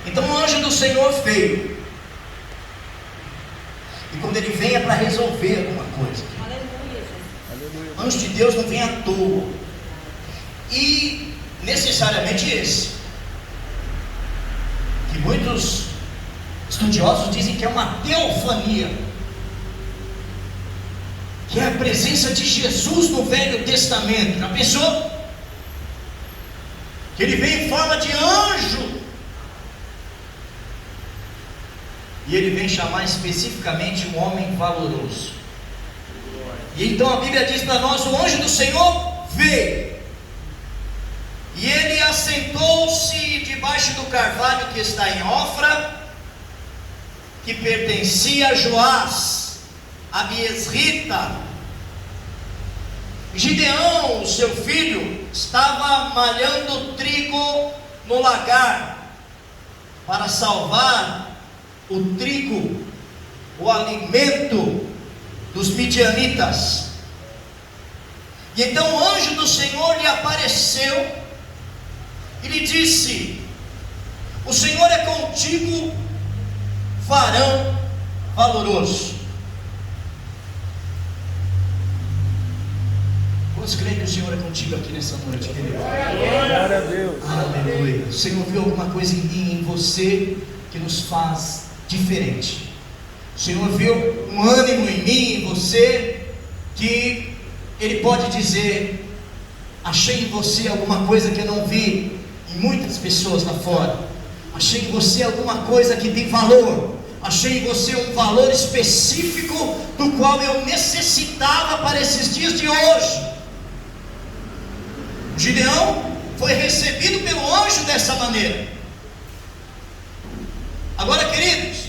Então o anjo do Senhor veio. E quando ele vem é para resolver alguma coisa. Aleluia. O anjo de Deus não vem à toa. E necessariamente esse, que muitos estudiosos dizem que é uma teofania, que é a presença de Jesus no Velho Testamento. Já pensou? Que ele veio em forma de anjo. E ele vem chamar especificamente um homem valoroso. E então a Bíblia diz para nós: o anjo do Senhor veio. E ele assentou-se debaixo do carvalho que está em Ofra, que pertencia a Joás, a Biesrita. Gideão, seu filho, estava malhando trigo no lagar, para salvar o trigo, o alimento dos midianitas. E então o anjo do Senhor lhe apareceu e lhe disse: o Senhor é contigo, varão valoroso. Quantos creem que o Senhor é contigo aqui nessa noite, querido? Glória a Deus. Aleluia. O Senhor viu alguma coisa em mim, em você, que nos faz diferente. O Senhor viu um ânimo em mim, em você, que Ele pode dizer: achei em você alguma coisa que eu não vi em muitas pessoas lá fora. Achei em você alguma coisa que tem valor. Achei em você um valor específico do qual eu necessitava para esses dias de hoje. Gideão foi recebido pelo anjo dessa maneira. Agora, queridos,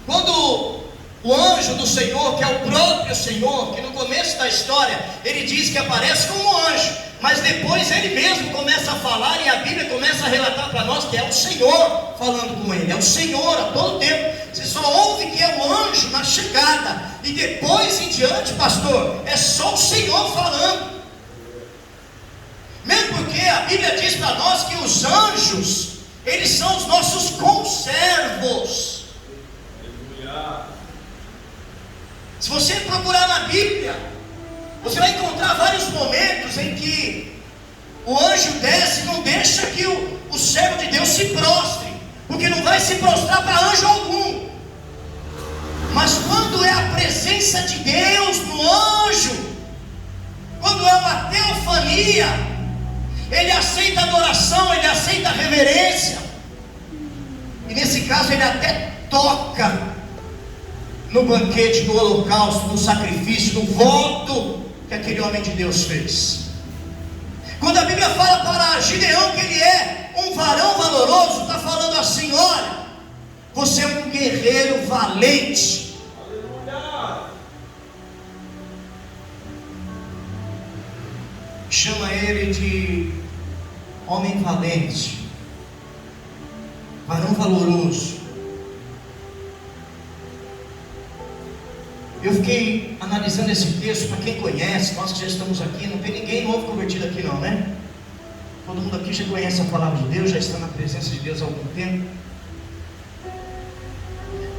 quando o anjo do Senhor, que é o próprio Senhor, que no começo da história ele diz que aparece como um anjo, mas depois ele mesmo começa a falar, e a Bíblia começa a relatar para nós que é o Senhor falando com ele, é o Senhor a todo tempo. Você só ouve que é o anjo na chegada, e depois em diante, pastor, é só o Senhor falando. Mesmo porque a Bíblia diz para nós que os anjos, eles são os nossos conservos. Se você procurar na Bíblia, você vai encontrar vários momentos em que o anjo desce e não deixa que o servo de Deus se prostre, porque não vai se prostrar para anjo algum. Mas quando é a presença de Deus no anjo, quando é uma teofania, ele aceita adoração, ele aceita reverência, e nesse caso ele até toca no banquete, no holocausto, no sacrifício, no voto que aquele homem de Deus fez. Quando a Bíblia fala para Gideão que ele é um varão valoroso, está falando assim: olha, você é um guerreiro valente. Chama ele de homem valente, varão valoroso. Eu fiquei analisando esse texto. Para quem conhece, nós que já estamos aqui, não tem ninguém novo convertido aqui não, né? Todo mundo aqui já conhece a palavra de Deus, já está na presença de Deus há algum tempo.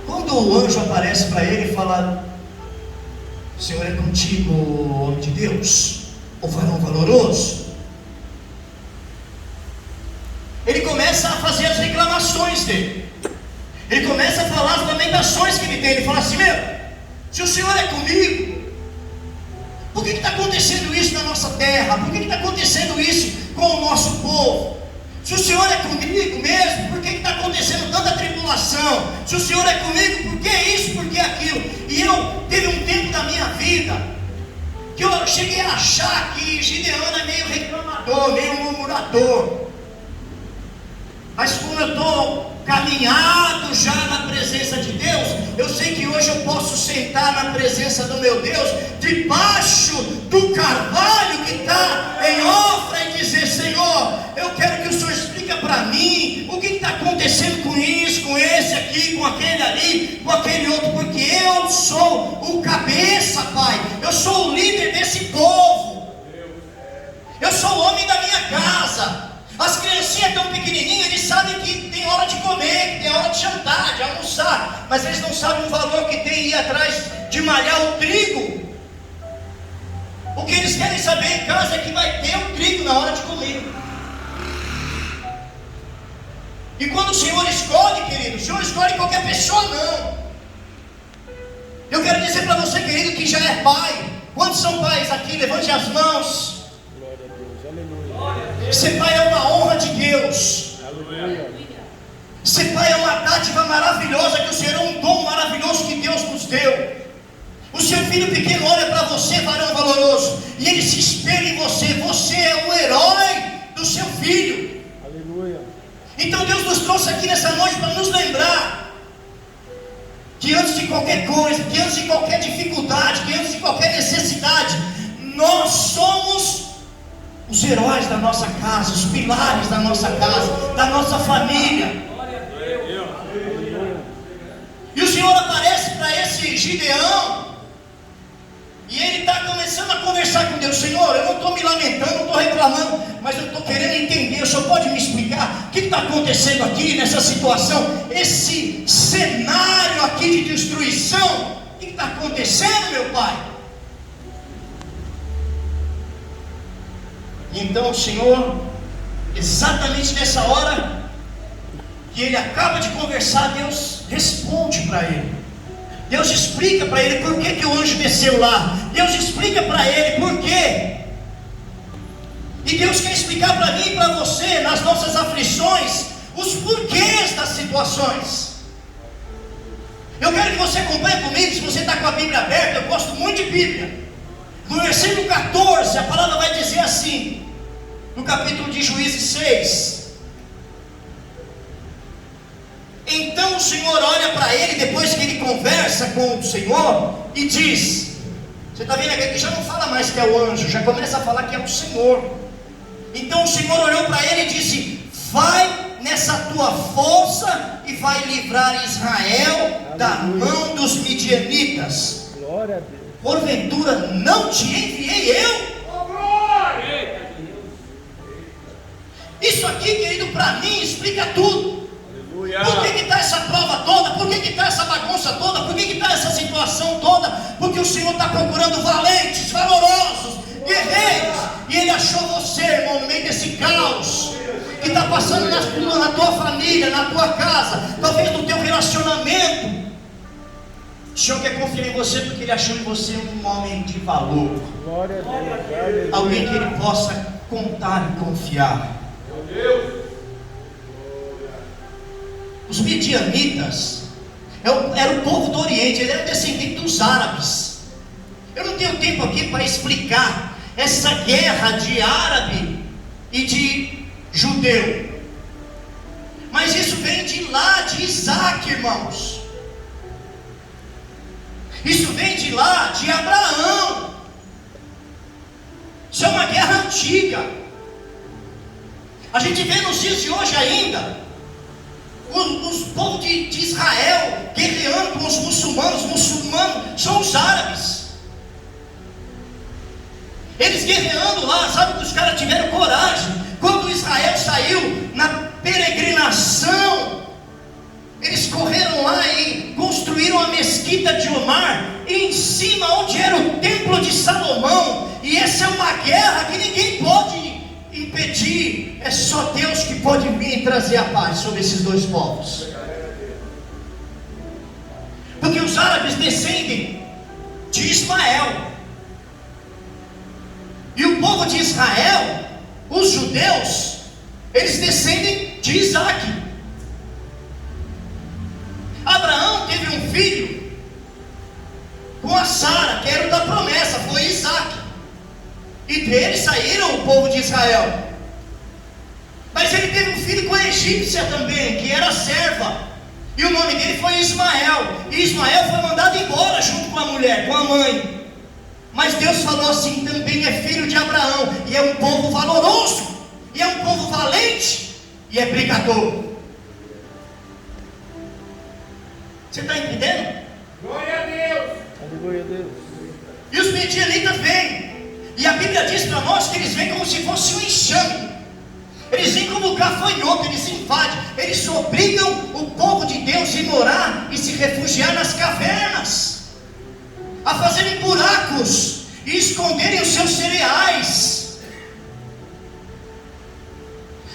Quando o anjo aparece para ele e fala: o Senhor é contigo, homem de Deus, o varão valoroso, ele começa a fazer as reclamações dele. Ele começa a falar as lamentações que ele tem. Ele fala assim: meu, se o Senhor é comigo, por que está acontecendo isso na nossa terra? Por que está acontecendo isso com o nosso povo? Se o Senhor é comigo mesmo, por que está acontecendo tanta tribulação? Se o Senhor é comigo, por que isso, por que aquilo? E eu teve um tempo da minha vida que eu cheguei a achar que Gideão é meio reclamador, meio murmurador. Mas como eu estou caminhado já na presença de Deus, eu sei que hoje eu posso sentar na presença do meu Deus, debaixo do carvalho que está em Ofra, e dizer: Senhor, eu quero que o Senhor explique para mim o que está acontecendo com isso, com esse aqui, com aquele ali, com aquele outro, porque eu sou o cabeça, Pai, eu sou o líder desse povo, eu sou o homem da minha casa. As criancinhas tão pequenininhas, eles sabem que tem tem hora de comer, que tem hora de jantar, de almoçar, mas eles não sabem o valor que tem ir atrás de malhar o trigo. O que eles querem saber em casa é que vai ter o trigo na hora de comer. E quando o Senhor escolhe, querido, o Senhor escolhe qualquer pessoa, não. Eu quero dizer para você, querido, que já é pai. Quantos são pais aqui? Levante as mãos. Glória a Deus, aleluia. Ser pai é uma honra de Deus. Aleluia. Ser pai é uma dádiva maravilhosa, que o Senhor é um dom maravilhoso que Deus nos deu. O seu filho pequeno olha para você, varão valoroso, e ele se espelha em você. Você é o herói do seu filho. Aleluia. Então Deus nos trouxe aqui nessa noite para nos lembrar que antes de qualquer coisa, que antes de qualquer dificuldade, que antes de qualquer necessidade, nós somos os heróis da nossa casa, os pilares da nossa casa, da nossa família. E o Senhor aparece para esse Gideão, e ele está começando a conversar com Deus. Senhor, eu não estou me lamentando, não estou reclamando, mas eu estou querendo entender. O Senhor pode me explicar o que está acontecendo aqui nessa situação, esse cenário aqui de destruição? O que está acontecendo, meu pai? Então o Senhor, exatamente nessa hora que ele acaba de conversar, Deus responde para ele. Deus explica para ele por que o anjo desceu lá. Deus explica para ele por quê. E Deus quer explicar para mim e para você, nas nossas aflições, os porquês das situações. Eu quero que você acompanhe comigo. Se você está com a Bíblia aberta, eu gosto muito de Bíblia. No versículo 14, a palavra vai dizer assim, no capítulo de Juízes 6. Então o Senhor olha para ele, depois que ele conversa com o Senhor, e diz, você está vendo aqui que já não fala mais que é o anjo, já começa a falar que é o Senhor. Então o Senhor olhou para ele e disse, vai nessa tua força e vai livrar Israel da mão dos midianitas. Glória a Deus. Porventura não te enviei eu? Isso aqui, querido, para mim explica tudo. Por que está essa prova toda? Por que está essa bagunça toda? Por que está essa situação toda? Porque o Senhor está procurando valentes, valorosos, guerreiros. E Ele achou você, irmão, no meio desse caos que está passando na tua família, na tua casa, talvez no teu relacionamento. O Senhor quer confiar em você porque Ele achou em você um homem de valor. Glória a Deus. Alguém que Ele possa contar e confiar. Os midianitas era o povo do Oriente, ele era descendente dos árabes. Eu não tenho tempo aqui para explicar essa guerra de árabe e de judeu, mas isso vem de lá, de Isaac, irmãos. Isso vem de lá, de Abraão. Isso é uma guerra antiga. A gente vê nos dias de hoje ainda os povos de Israel guerreando com os muçulmanos. Os muçulmanos são os árabes. Eles guerreando lá, sabe que os caras tiveram coragem. Quando Israel saiu na peregrinação, eles correram lá e construíram a mesquita de Omar, em cima onde era o templo de Salomão. E essa é uma guerra que ninguém pode impedir. É só Deus que pode vir e trazer a paz sobre esses dois povos. Porque os árabes descendem de Ismael, e o povo de Israel, os judeus, eles descendem de Isaac. Abraão teve um filho com a Sara, que era o da promessa, foi Isaac. E dele saíram o povo de Israel. Mas ele teve um filho com a egípcia também, que era serva, e o nome dele foi Ismael. E Ismael foi mandado embora junto com a mulher, com a mãe. Mas Deus falou assim, também é filho de Abraão, e é um povo valoroso, e é um povo valente, e é brigador. Você está entendendo? Glória a Deus. Glória a Deus. E os midianitas vêm, e a Bíblia diz para nós que eles vêm como se fosse um enxame. Eles vêm como gafanhoto, eles invadem, eles obrigam fazerem buracos e esconderem os seus cereais.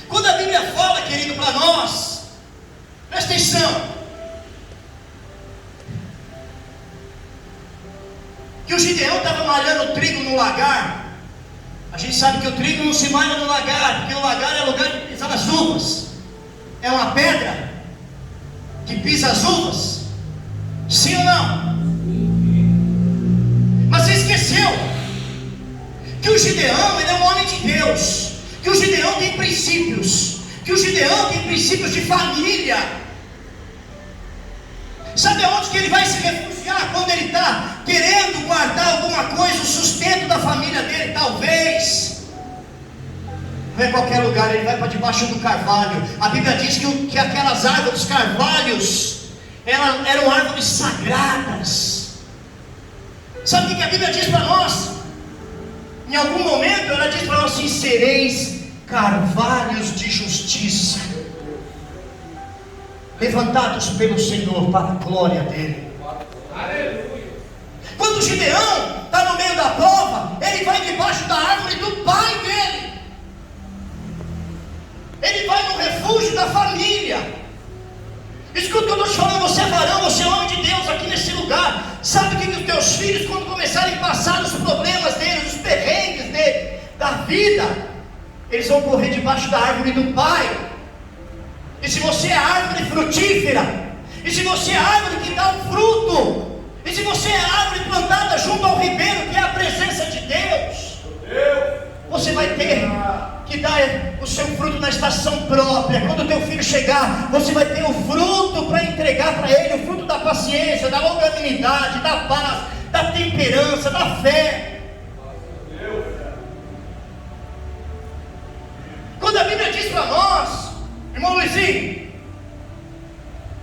Quando a Bíblia fala, querido, para nós, presta atenção, que o Gideão estava malhando trigo no lagar. A gente sabe que o trigo não se malha no lagar, porque o lagar é o lugar de pisar as uvas. É uma pedra que pisa as uvas. Sim ou não? Mas você esqueceu que o Gideão, ele é um homem de Deus, que o Gideão tem princípios, que o Gideão tem princípios de família. Sabe aonde que ele vai se refugiar quando ele está querendo guardar alguma coisa, o sustento da família dele? Talvez não é qualquer lugar, ele vai para debaixo do carvalho. A Bíblia diz que aquelas árvores, os carvalhos, eram árvores sagradas. Sabe o que a Bíblia diz para nós? Em algum momento ela diz para nós assim: sereis carvalhos de justiça, levantados pelo Senhor para a glória dele. Aleluia. Quando o Gideão está no meio da prova, ele vai debaixo da árvore do pai dele, ele vai no refúgio da família. Escuta o que eu estou te falando, você é varão, você é homem de Deus aqui nesse lugar. Sabe que os teus filhos, quando começarem a passar os problemas deles, os perrengues da vida, eles vão correr debaixo da árvore do pai. E se você é árvore frutífera, e se você é árvore que dá um fruto, e se você é árvore plantada junto ao ribeiro, que é a presença de Deus, você vai ter que dar o seu fruto na estação própria. Quando o teu filho chegar, você vai ter o fruto para entregar para ele, o fruto da paciência, da longanimidade, da paz, da temperança, da fé. Quando a Bíblia diz para nós, irmão Luizinho,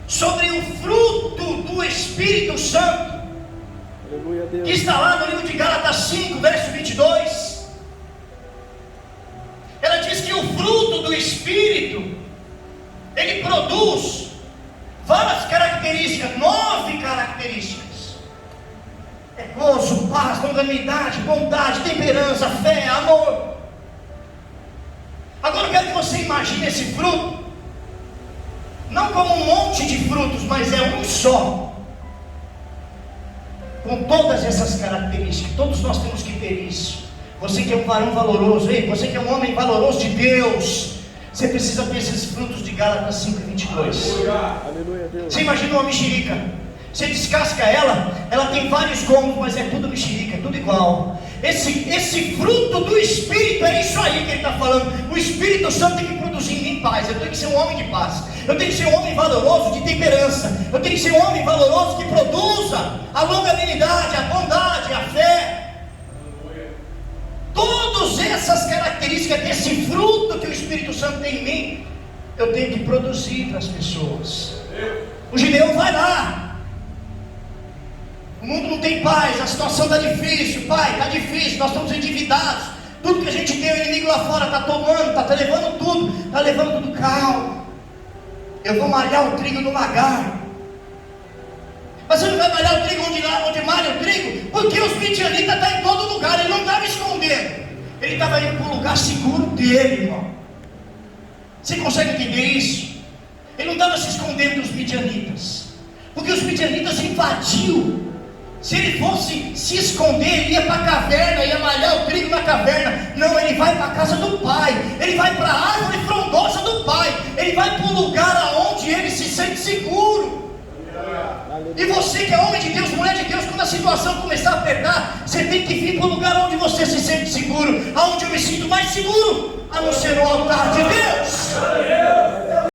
sobre o fruto do Espírito Santo, que está lá no livro de Gálatas 5, verso 22, ela diz que o fruto do Espírito, ele produz várias características, 9 características: é gozo, paz, longanimidade, bondade, temperança, fé, amor. Agora eu quero que você imagine esse fruto não como um monte de frutos, mas é um só, com todas essas características. Todos nós temos que ter isso. Você que é um varão valoroso, ei, você que é um homem valoroso de Deus, você precisa ter esses frutos de Gálatas 5:22. Aleluia, Deus. Você imagina uma mexerica, você descasca ela tem vários gomos, mas é tudo mexerica, é tudo igual. Esse fruto do Espírito, é isso aí que ele está falando. O Espírito Santo tem que produzir em mim paz. Eu tenho que ser um homem de paz, eu tenho que ser um homem valoroso de temperança, eu tenho que ser um homem valoroso que produza a longanimidade, a bondade, a fé. Todas essas características desse fruto que o Espírito Santo tem em mim, eu tenho que produzir para as pessoas. O Gideão vai lá, o mundo não tem paz, a situação está difícil, pai, está difícil, nós estamos endividados, tudo que a gente tem, o inimigo lá fora está tomando, está levando tudo, está levando tudo. Calma, eu vou malhar o trigo no lagar. Mas você não vai malhar o trigo onde malha o trigo? Porque os midianitas estão em todo lugar, ele não estava escondendo, ele estava indo para o lugar seguro dele, irmão. Você consegue entender isso? Ele não estava se escondendo dos midianitas, porque os midianitas invadiu. Se ele fosse se esconder, ele ia para a caverna, ia malhar o trigo na caverna. Não, ele vai para a casa do pai, ele vai para a árvore frondosa do pai, ele vai para o lugar aonde ele se sente seguro. E você que é homem de Deus, mulher de Deus, quando a situação começar a apertar, você tem que vir para o lugar onde você se sente seguro, aonde eu me sinto mais seguro, a não ser no altar de Deus.